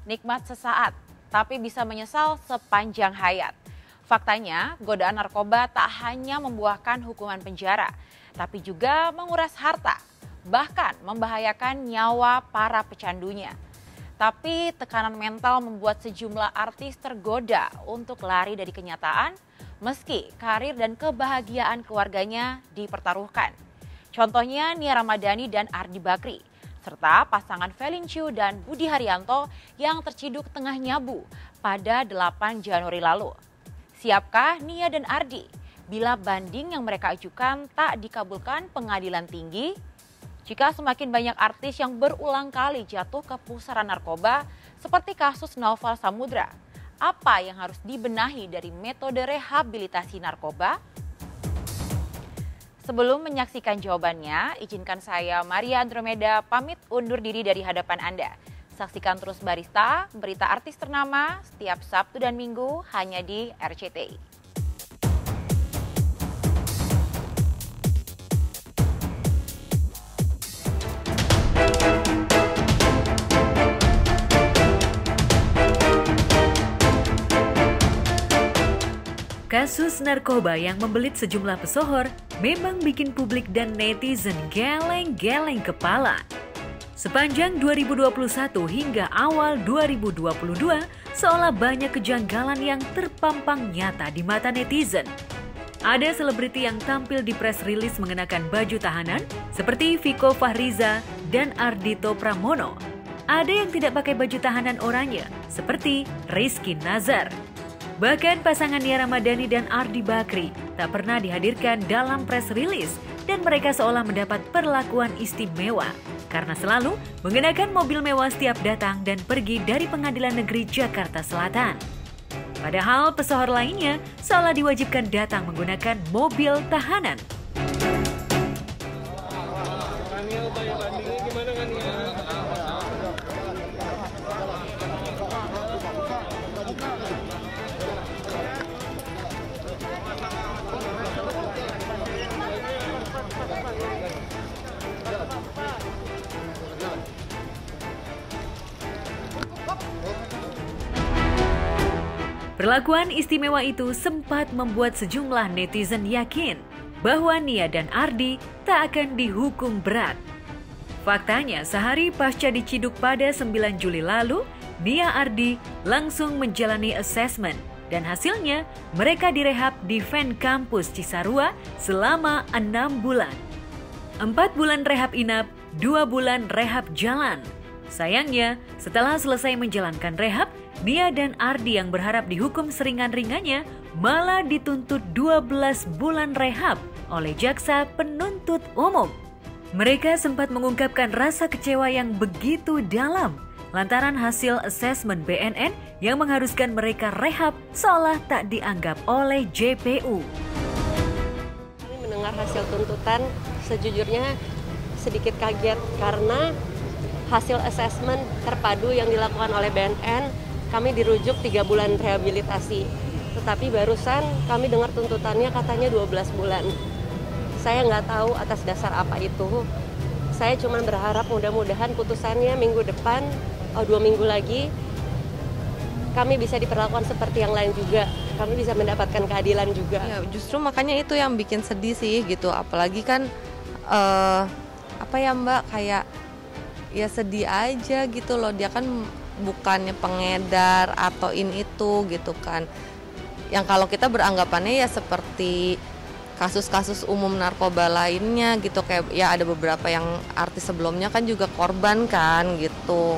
nikmat sesaat, tapi bisa menyesal sepanjang hayat. Faktanya, godaan narkoba tak hanya membuahkan hukuman penjara, tapi juga menguras harta, bahkan membahayakan nyawa para pecandunya. Tapi tekanan mental membuat sejumlah artis tergoda untuk lari dari kenyataan, meski karir dan kebahagiaan keluarganya dipertaruhkan. Contohnya Nia Ramadhani dan Ardi Bakri, serta pasangan Felincu dan Budi Haryanto yang terciduk tengah nyabu pada 8 Januari lalu. Siapkah Nia dan Ardi bila banding yang mereka ajukan tak dikabulkan pengadilan tinggi? Jika semakin banyak artis yang berulang kali jatuh ke pusaran narkoba seperti kasus Novel Samudra, apa yang harus dibenahi dari metode rehabilitasi narkoba? Sebelum menyaksikan jawabannya, izinkan saya Maria Andromeda pamit undur diri dari hadapan Anda. Saksikan terus Barista, berita artis ternama setiap Sabtu dan Minggu hanya di RCTI. Kasus narkoba yang membelit sejumlah pesohor memang bikin publik dan netizen geleng-geleng kepala. Sepanjang 2021 hingga awal 2022, seolah banyak kejanggalan yang terpampang nyata di mata netizen. Ada selebriti yang tampil di press release mengenakan baju tahanan seperti Viko Fahriza dan Ardhito Pramono. Ada yang tidak pakai baju tahanan oranye seperti Rizky Nazar. Bahkan pasangan Nia Ramadhani dan Ardi Bakri tak pernah dihadirkan dalam press release dan mereka seolah mendapat perlakuan istimewa karena selalu mengenakan mobil mewah setiap datang dan pergi dari Pengadilan Negeri Jakarta Selatan. Padahal pesohor lainnya seolah diwajibkan datang menggunakan mobil tahanan. Perlakuan istimewa itu sempat membuat sejumlah netizen yakin bahwa Nia dan Ardi tak akan dihukum berat. Faktanya, sehari pasca diciduk pada 9 Juli lalu, Nia Ardi langsung menjalani asesmen dan hasilnya mereka direhab di Ven Kampus Cisarua selama 6 bulan. 4 bulan rehab inap, 2 bulan rehab jalan. Sayangnya, setelah selesai menjalankan rehab, Nia dan Ardi yang berharap dihukum seringan-ringannya malah dituntut 12 bulan rehab oleh jaksa penuntut umum. Mereka sempat mengungkapkan rasa kecewa yang begitu dalam lantaran hasil asesmen BNN yang mengharuskan mereka rehab seolah tak dianggap oleh JPU. Kami mendengar hasil tuntutan, sejujurnya sedikit kaget karena hasil asesmen terpadu yang dilakukan oleh BNN, kami dirujuk 3 bulan rehabilitasi. Tetapi barusan kami dengar tuntutannya katanya 12 bulan. Saya nggak tahu atas dasar apa itu. Saya cuma berharap mudah-mudahan putusannya minggu depan, 2 minggu lagi, kami bisa diperlakukan seperti yang lain juga. Kami bisa mendapatkan keadilan juga. Ya, justru makanya itu yang bikin sedih sih gitu. Apalagi kan, apa ya Mbak, kayak ya sedih aja gitu loh. Dia kan bukannya pengedar atau ini itu gitu kan. Yang kalau kita beranggapannya ya seperti kasus-kasus umum narkoba lainnya gitu, kayak ya ada beberapa yang artis sebelumnya kan juga korban kan gitu.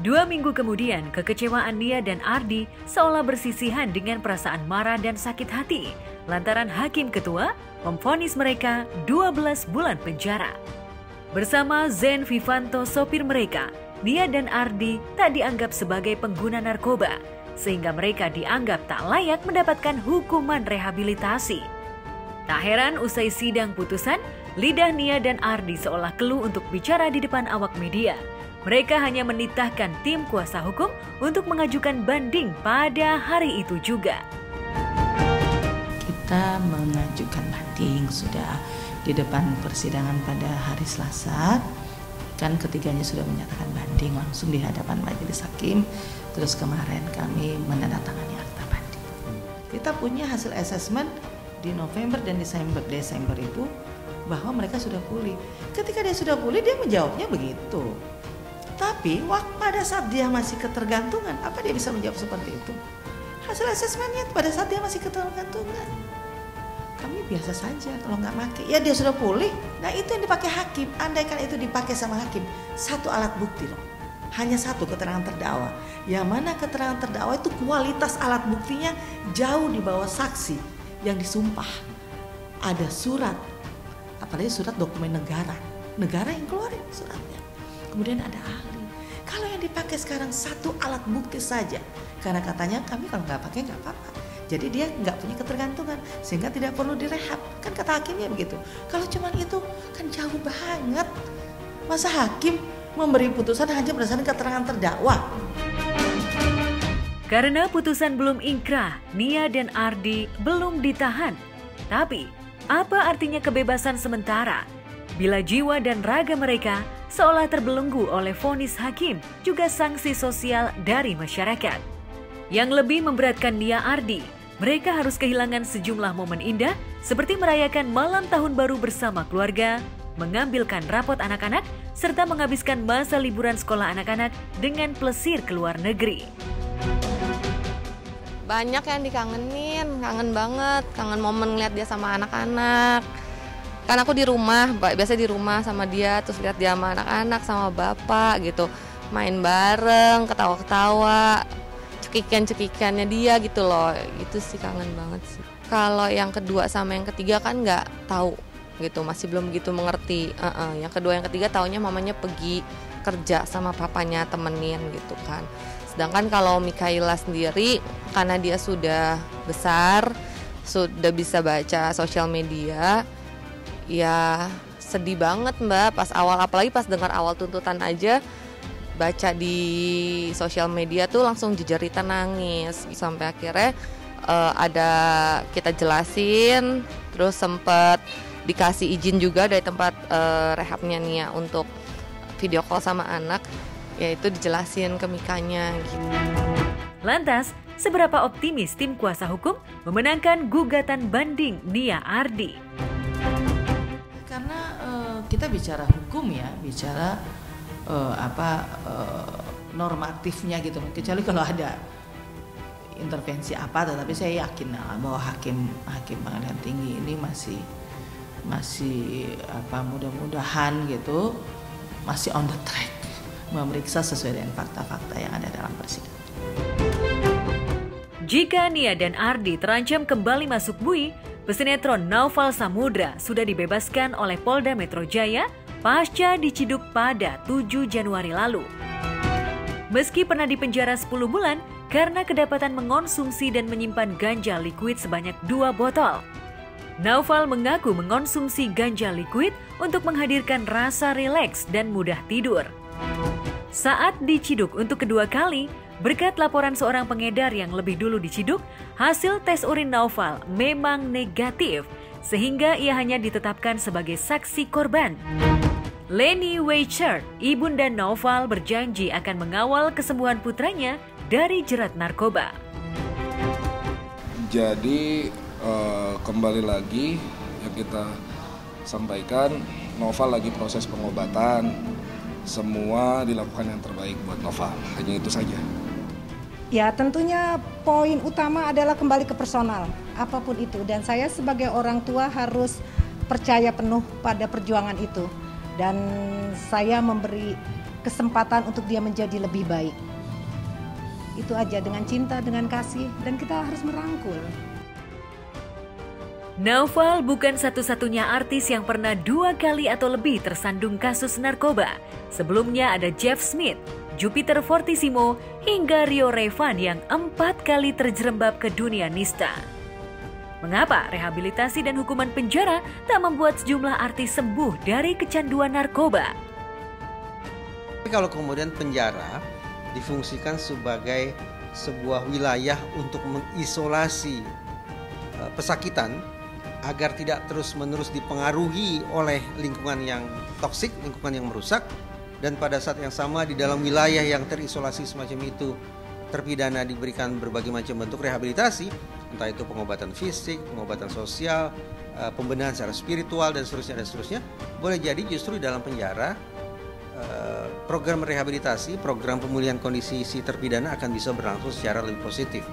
2 minggu kemudian, kekecewaan Nia dan Ardi seolah bersisihan dengan perasaan marah dan sakit hati lantaran Hakim Ketua memvonis mereka 12 bulan penjara. Bersama Zen Vivanto, sopir mereka, Nia dan Ardi tak dianggap sebagai pengguna narkoba, sehingga mereka dianggap tak layak mendapatkan hukuman rehabilitasi. Tak heran usai sidang putusan, lidah Nia dan Ardi seolah keluh untuk bicara di depan awak media. Mereka hanya menitahkan tim kuasa hukum untuk mengajukan banding pada hari itu juga. Kita mengajukan banding sudah di depan persidangan pada hari Selasa. Kan ketiganya sudah menyatakan banding langsung di hadapan majelis hakim. Terus kemarin kami menandatangani akta banding. Kita punya hasil asesmen di November dan Desember itu bahwa mereka sudah pulih. Ketika dia sudah pulih, dia menjawabnya begitu. Tapi pada saat dia masih ketergantungan, apa dia bisa menjawab seperti itu? Hasil asesmennya pada saat dia masih ketergantungan, kami biasa saja kalau nggak pakai. Ya dia sudah pulih. Nah itu yang dipakai hakim. Andaikan itu dipakai sama hakim, satu alat bukti loh. Hanya satu keterangan terdakwa. Yang mana keterangan terdakwa itu kualitas alat buktinya jauh di bawah saksi yang disumpah. Ada surat, apalagi surat dokumen negara. Negara yang keluarin suratnya. Kemudian ada ahli. Kalau yang dipakai sekarang satu alat bukti saja. Karena katanya kami kalau nggak pakai nggak apa-apa. Jadi dia nggak punya ketergantungan sehingga tidak perlu direhab. Kan kata hakimnya begitu. Kalau cuma itu kan jauh banget. Masa hakim memberi putusan hanya berdasarkan keterangan terdakwa? Karena putusan belum ingkrah, Nia dan Ardi belum ditahan. Tapi, apa artinya kebebasan sementara bila jiwa dan raga mereka seolah terbelenggu oleh vonis hakim juga sanksi sosial dari masyarakat? Yang lebih memberatkan Nia Ardi, mereka harus kehilangan sejumlah momen indah seperti merayakan malam tahun baru bersama keluarga, mengambilkan rapot anak-anak, serta menghabiskan masa liburan sekolah anak-anak dengan plesir ke luar negeri. Banyak yang dikangenin, kangen banget, kangen momen ngeliat dia sama anak-anak. Kan aku di rumah, biasa di rumah sama dia, terus lihat dia sama anak-anak, sama bapak gitu. Main bareng, ketawa-ketawa, cekikan-cekikannya dia gitu loh. Itu sih kangen banget sih. Kalau yang kedua sama yang ketiga kan nggak tahu gitu, masih belum gitu mengerti. Yang kedua yang ketiga taunya mamanya pergi kerja sama papanya temenin gitu kan. Sedangkan kalau Mikaela sendiri karena dia sudah besar, sudah bisa baca sosial media, ya sedih banget Mbak pas awal, apalagi pas dengar awal tuntutan aja baca di sosial media tuh langsung jejeritan nangis. Sampai akhirnya ada kita jelasin, terus sempet dikasih izin juga dari tempat rehabnya Nia untuk video call sama anak, yaitu dijelasin ke Mikanya gitu. Lantas, seberapa optimis tim kuasa hukum memenangkan gugatan banding Nia Ardi? Karena kita bicara hukum ya, bicara normatifnya gitu. Kecuali kalau ada intervensi apa, tetapi saya yakin bahwa hakim pengadilan tinggi ini masih mudah-mudahan gitu masih on the track memeriksa sesuai dengan fakta-fakta yang ada dalam persidangan. Jika Nia dan Ardi terancam kembali masuk bui, pesinetron Naufal Samudra sudah dibebaskan oleh Polda Metro Jaya pasca diciduk pada 7 Januari lalu. Meski pernah dipenjara 10 bulan karena kedapatan mengonsumsi dan menyimpan ganja liquid sebanyak 2 botol. Naufal mengaku mengonsumsi ganja liquid untuk menghadirkan rasa rileks dan mudah tidur. Saat diciduk untuk kedua kali, berkat laporan seorang pengedar yang lebih dulu diciduk, hasil tes urin Naufal memang negatif, sehingga ia hanya ditetapkan sebagai saksi korban. Leni Weichert, ibunda Naufal, berjanji akan mengawal kesembuhan putranya dari jerat narkoba. Jadi kembali lagi yang kita sampaikan, Naufal lagi proses pengobatan. Semua dilakukan yang terbaik buat Naufal, hanya itu saja. Ya tentunya poin utama adalah kembali ke personal, apapun itu. Dan saya sebagai orang tua harus percaya penuh pada perjuangan itu. Dan saya memberi kesempatan untuk dia menjadi lebih baik. Itu aja, dengan cinta, dengan kasih, dan kita harus merangkul. Naufal bukan satu-satunya artis yang pernah 2 kali atau lebih tersandung kasus narkoba. Sebelumnya ada Jeff Smith, Jupiter Fortissimo, hingga Rio Raivan yang 4 kali terjerembab ke dunia nista. Mengapa rehabilitasi dan hukuman penjara tak membuat sejumlah artis sembuh dari kecanduan narkoba? Kalau kemudian penjara difungsikan sebagai sebuah wilayah untuk mengisolasi pesakitan agar tidak terus-menerus dipengaruhi oleh lingkungan yang toksik, lingkungan yang merusak, dan pada saat yang sama di dalam wilayah yang terisolasi semacam itu terpidana diberikan berbagai macam bentuk rehabilitasi, entah itu pengobatan fisik, pengobatan sosial, pembenahan secara spiritual dan seterusnya, boleh jadi justru di dalam penjara program rehabilitasi, program pemulihan kondisi si terpidana akan bisa berlangsung secara lebih positif.